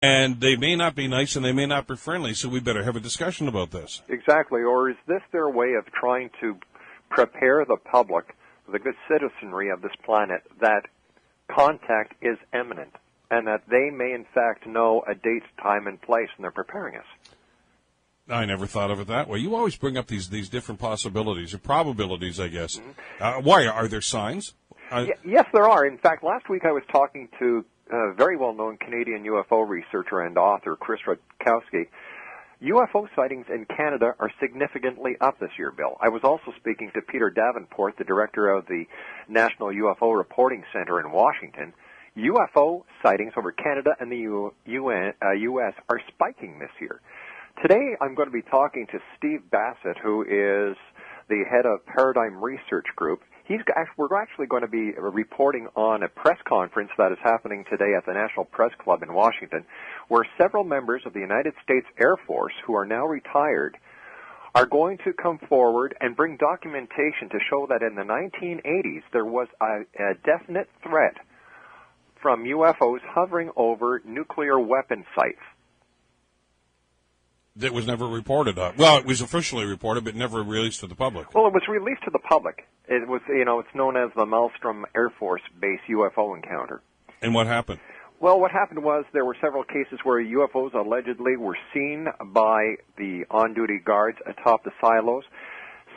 And they may not be nice and they may not be friendly, so we better have a discussion about this. Exactly. Or is this their way of trying to prepare the public, the good citizenry of this planet, that contact is imminent and that they may in fact know a date, time, and place, and they're preparing us? I never thought of it that way. You always bring up these different possibilities or probabilities, I guess. Mm-hmm. Why? Are there signs? Yes, there are. In fact, last week I was talking to a very well-known Canadian UFO researcher and author, Chris Rutkowski. UFO sightings in Canada are significantly up this year, Bill. I was also speaking to Peter Davenport, the director of the National UFO Reporting Center in Washington. UFO sightings over Canada and the U.S. are spiking this year. Today I'm going to be talking to Steve Bassett, who is the head of Paradigm Research Group. We're actually going to be reporting on a press conference that is happening today at the National Press Club in Washington, where several members of the United States Air Force, who are now retired, are going to come forward and bring documentation to show that in the 1980s there was a definite threat from UFOs hovering over nuclear weapon sites. That was never reported on. Well, it was officially reported, but never released to the public. Well, it was released to the public. It was, it's known as the Maelstrom Air Force Base UFO encounter. And what happened? Well, what happened was there were several cases where UFOs allegedly were seen by the on-duty guards atop the silos.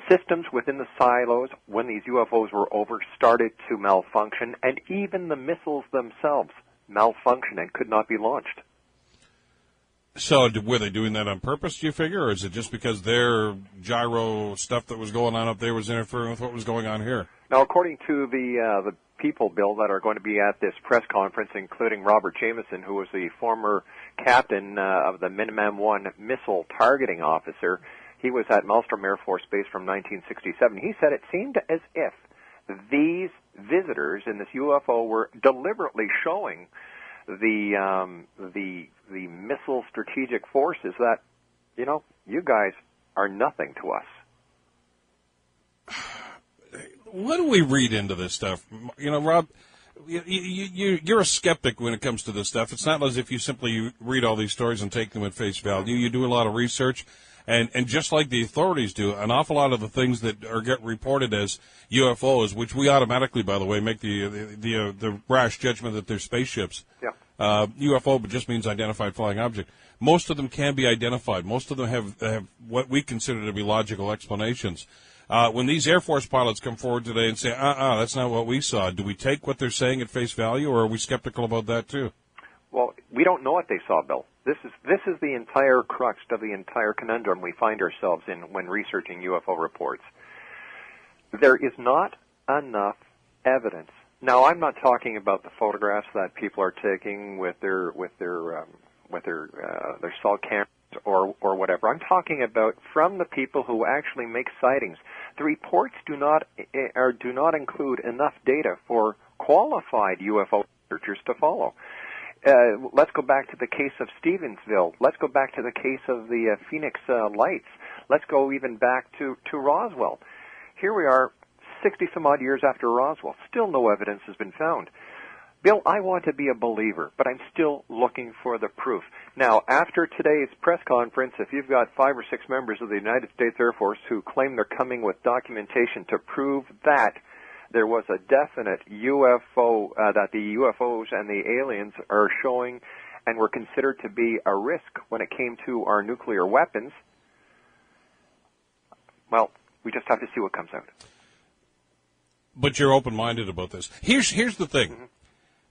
Systems within the silos, when these UFOs were over, started to malfunction, and even the missiles themselves malfunctioned and could not be launched. So were they doing that on purpose, do you figure, or is it just because their gyro stuff that was going on up there was interfering with what was going on here? Now, according to the people, Bill, that are going to be at this press conference, including Robert Jameson, who was the former captain of the Minuteman I missile targeting officer, he was at Maelstrom Air Force Base from 1967. He said it seemed as if these visitors in this UFO were deliberately showing the missile strategic forces that, you guys are nothing to us. What do we read into this stuff? Rob, you're a skeptic when it comes to this stuff. It's not as if you simply read all these stories and take them at face value. You do a lot of research. And just like the authorities do, an awful lot of the things that get reported as UFOs, which we automatically, by the way, make the rash judgment that they're spaceships. Yeah. UFO just means identified flying object. Most of them can be identified. Most of them have what we consider to be logical explanations. When these Air Force pilots come forward today and say, that's not what we saw, do we take what they're saying at face value, or are we skeptical about that too? Well, we don't know what they saw, Bill. This is the entire crux of the entire conundrum we find ourselves in when researching UFO reports. There is not enough evidence. Now, I'm not talking about the photographs that people are taking with their cell cameras or whatever. I'm talking about from the people who actually make sightings. The reports do not include enough data for qualified UFO researchers to follow. Let's go back to the case of Stevensville. Let's go back to the case of the Phoenix Lights. Let's go even back to Roswell. Here we are, 60-some-odd years after Roswell. Still no evidence has been found. Bill, I want to be a believer, but I'm still looking for the proof. Now, after today's press conference, if you've got 5 or 6 members of the United States Air Force who claim they're coming with documentation to prove that there was a definite UFO, that the UFOs and the aliens are showing and were considered to be a risk when it came to our nuclear weapons, well, we just have to see what comes out. But you're open-minded about this. Here's the thing. Mm-hmm.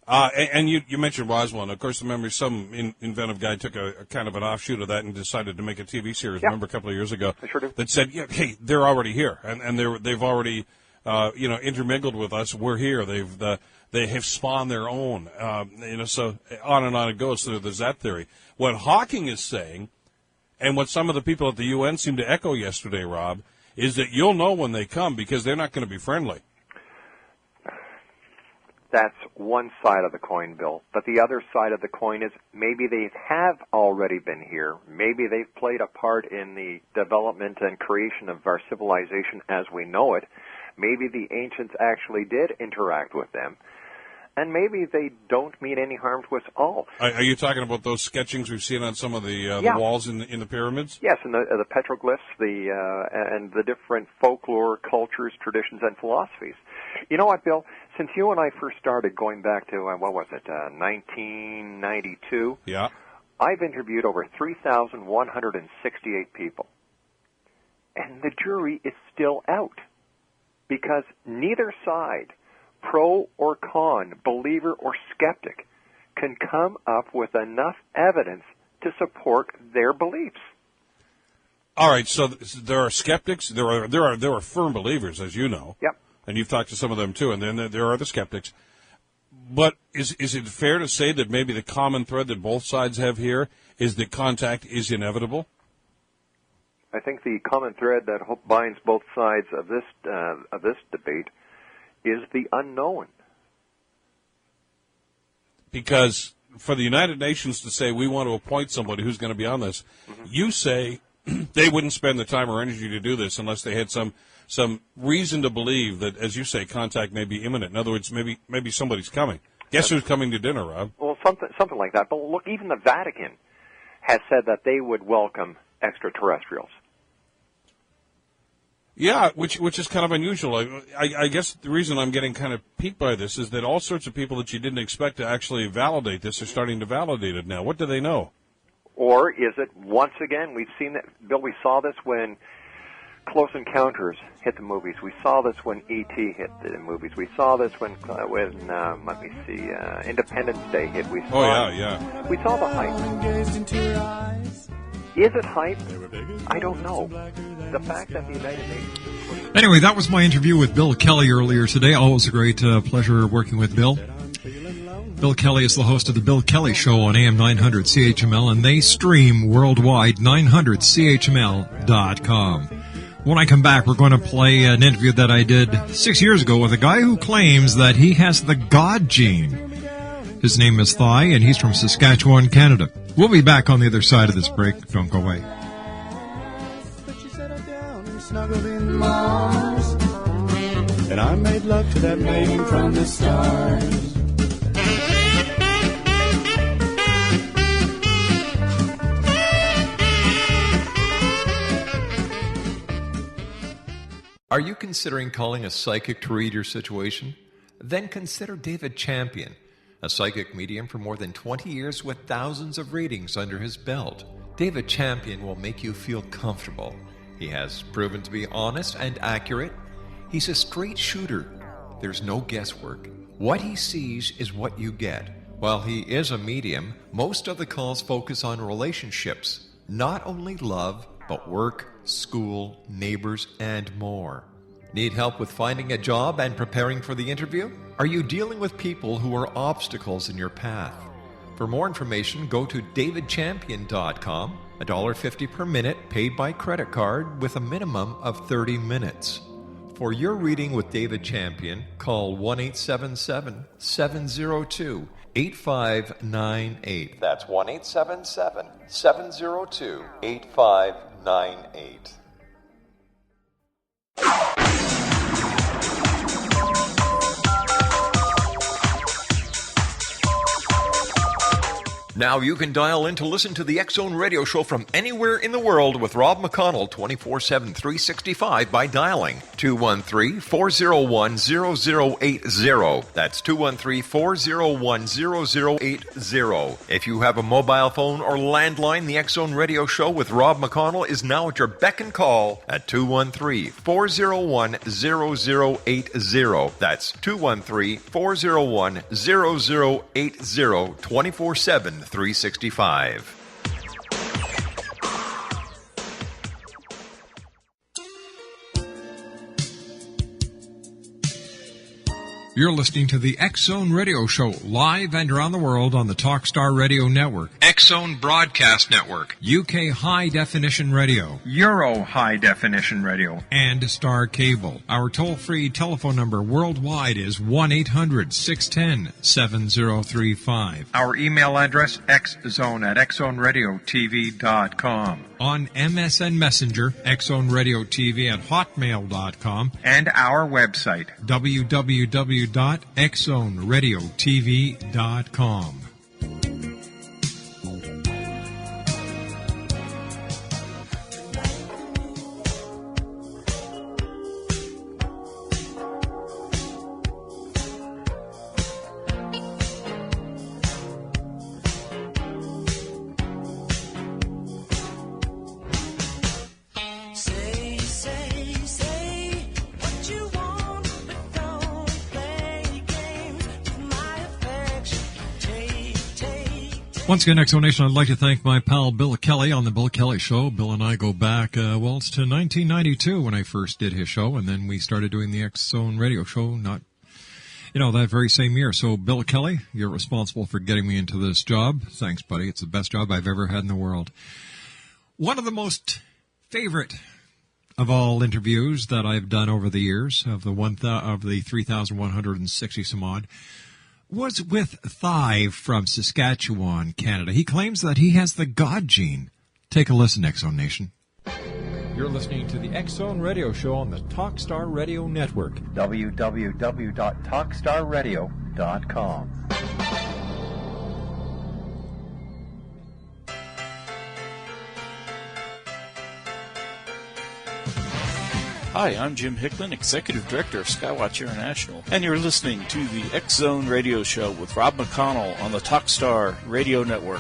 And you mentioned Roswell, and of course, remember some inventive guy took a kind of an offshoot of that and decided to make a TV series. Yeah. Remember a couple of years ago? I sure do. That said, hey, they're already here, and they've already intermingled with us. We're here. They have spawned their own. So on and on it goes. So there's that theory. What Hawking is saying, and what some of the people at the UN seem to echo yesterday, Rob, is that you'll know when they come because they're not going to be friendly. That's one side of the coin, Bill. But the other side of the coin is maybe they have already been here. Maybe they've played a part in the development and creation of our civilization as we know it. Maybe the ancients actually did interact with them. and maybe they don't mean any harm to us all. Are you talking about those sketchings we've seen on some of the walls in the pyramids? Yes, and the petroglyphs, and the different folklore, cultures, traditions, and philosophies. You know what, Bill? Since you and I first started going back to, 1992, yeah, I've interviewed over 3,168 people. And the jury is still out because neither side, pro or con, believer or skeptic, can come up with enough evidence to support their beliefs. All right, so there are skeptics, there are firm believers, as you know. Yep. And you've talked to some of them too, and then there are the skeptics. But is it fair to say that maybe the common thread that both sides have here is that contact is inevitable? I think the common thread that binds both sides of this debate is the unknown. Because for the United Nations to say we want to appoint somebody who's going to be on this, you say they wouldn't spend the time or energy to do this unless they had some reason to believe that, as you say, contact may be imminent. In other words, maybe somebody's coming. Guess who's coming to dinner, Rob? Well, something like that. But look, even the Vatican has said that they would welcome extraterrestrials. Yeah, which is kind of unusual. I guess the reason I'm getting kind of piqued by this is that all sorts of people that you didn't expect to actually validate this are starting to validate it now. What do they know? Or is it, once again, we've seen that, Bill, we saw this when Close Encounters hit the movies. We saw this when E.T. hit the movies. We saw this when Independence Day hit. We saw We saw the hype. Is it hype? I don't know. The fact that the United Nations... Anyway, that was my interview with Bill Kelly earlier today. Always a great pleasure working with Bill. Bill Kelly is the host of The Bill Kelly Show on AM 900 CHML, and they stream worldwide, 900CHML.com. When I come back, we're going to play an interview that I did 6 years ago with a guy who claims that he has the God gene. His name is Thai, and he's from Saskatchewan, Canada. We'll be back on the other side of this break. Don't go away. And I made love to that maiden from the stars. Are you considering calling a psychic to read your situation? Then consider David Champion, a psychic medium for more than 20 years with thousands of readings under his belt. David Champion will make you feel comfortable. He has proven to be honest and accurate. He's a straight shooter. There's no guesswork. What he sees is what you get. While he is a medium, most of the calls focus on relationships, not only love, but work, school, neighbors, and more. Need help with finding a job and preparing for the interview? Are you dealing with people who are obstacles in your path? For more information, go to davidchampion.com, $1.50 per minute paid by credit card with a minimum of 30 minutes. For your reading with David Champion, call 1-877-702-8598. That's 1-877-702-8598. Now you can dial in to listen to the X-Zone Radio Show from anywhere in the world with Rob McConnell 24/7, 365 by dialing 213-401-0080. That's 213-401-0080. If you have a mobile phone or landline, the X-Zone Radio Show with Rob McConnell is now at your beck and call at 213-401-0080. That's 213-401-0080, 24/7, 365. You're listening to the X-Zone Radio Show, live and around the world on the Talkstar Radio Network, X-Zone Broadcast Network, UK High Definition Radio, Euro High Definition Radio, and Star Cable. Our toll-free telephone number worldwide is 1-800-610-7035. Our email address, xzone@xzoneradiotv.com. On MSN Messenger, X-Zone Radio TV at hotmail.com, and our website, www.xzbn.net. www.xzoneradiotv.com. Once again, X Zone Nation, I'd like to thank my pal Bill Kelly on the Bill Kelly Show. Bill and I go back, it's to 1992 when I first did his show, and then we started doing the X Zone Radio Show, that very same year. So, Bill Kelly, you're responsible for getting me into this job. Thanks, buddy. It's the best job I've ever had in the world. One of the most favorite of all interviews that I've done over the years, of the 3,160 some odd, was with Thai from Saskatchewan, Canada. He claims that he has the God gene. Take a listen, X Zone Nation. You're listening to the X Zone Radio Show on the Talkstar Radio Network. www.talkstarradio.com. Hi, I'm Jim Hickman, Executive Director of Skywatch International, and you're listening to the X Zone Radio Show with Rob McConnell on the Talkstar Radio Network.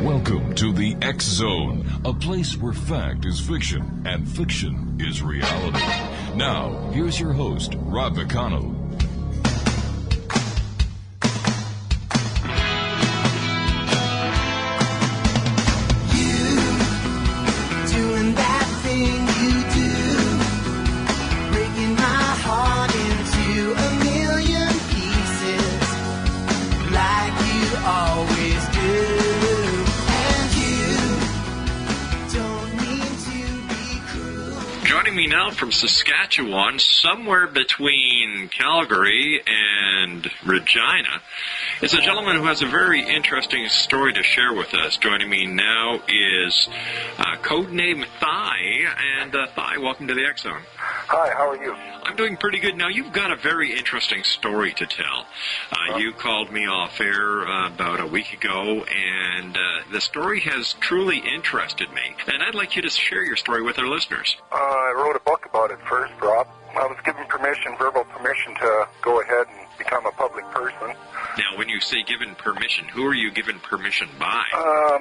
Welcome to the X Zone, a place where fact is fiction and fiction is reality. Now, here's your host, Rob McConnell. Joining me now from Saskatchewan, somewhere between Calgary and Regina, is a gentleman who has a very interesting story to share with us. Joining me now is codename Thai, and Thai, welcome to the X Zone. Hi, how are you? I'm doing pretty good. Now, you've got a very interesting story to tell. You called me off air about a week ago, and the story has truly interested me. And I'd like you to share your story with our listeners. I wrote a book about it first, Rob. I was given verbal permission to go ahead and become a public person. Now, when you say given permission, who are you given permission by?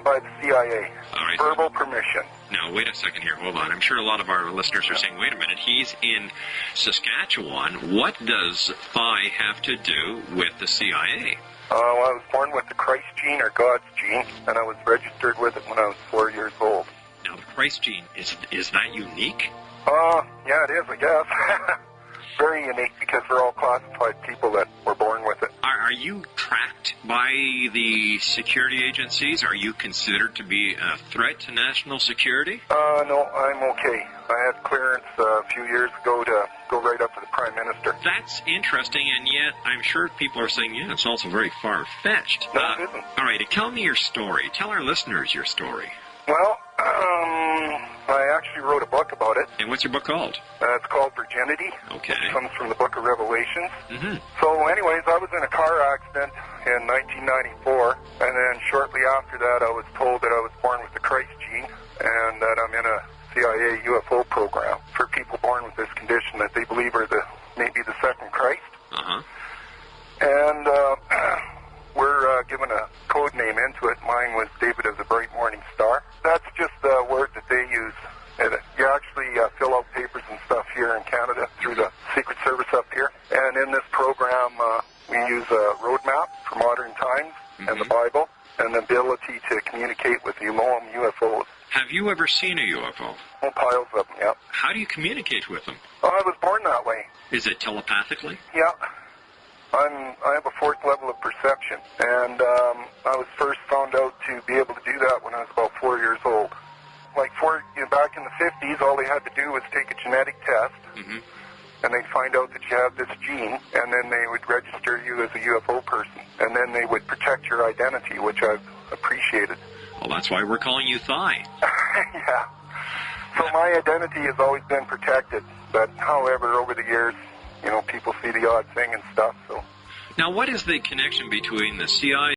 By the CIA. All right. Verbal permission. Now, wait a second here. Hold on. I'm sure a lot of our listeners are saying, wait a minute, he's in Saskatchewan. What does Thai have to do with the CIA? Well, I was born with the Christ gene, or God's gene, and I was registered with it when I was 4 years old. Now, the Christ gene, is that unique? Yeah, it is, I guess. Very unique, because they're all classified people that were born with it. Are you tracked by the security agencies? Are you considered to be a threat to national security? No, I'm okay. I had clearance a few years ago to go right up to the Prime Minister. That's interesting, and yet I'm sure people are saying, yeah, it's also very far-fetched. No, it isn't. All right, tell me your story. Tell our listeners your story. Well, I actually wrote a book about it. And what's your book called? It's called Virginity. Okay. It comes from the book of Revelations. Mm-hmm. So anyways, I was in a car accident in 1994, and then shortly after that I was told that I was born with the Christ gene, and that I'm in a CIA UFO program for people born with this condition that they believe are maybe the second Christ. Uh-huh. And we're given a code name into it. Mine was David of the Bright Morning Star. That's just the word that they use. And you actually fill out papers and stuff here in Canada through the Secret Service up here. And in this program, we use a roadmap for modern times, mm-hmm. and the Bible, and the ability to communicate with the Elohim UFOs. Have you ever seen a UFO? Oh, piles of them, yeah. How do you communicate with them? Oh, I was born that way. Is it telepathically? Yeah. I have a fourth level of perception, and I was first found out to be able to do that when I was about 4 years old. Back in the 50s, all they had to do was take a genetic test, mm-hmm. and they'd find out that you have this gene, and then they would register you as a UFO person, and then they would protect your identity, which I've appreciated. Well, that's why we're calling you Thai. Yeah. So my identity has always been protected But however, over the years, people see the odd thing and stuff. So Now, what is the connection between the CI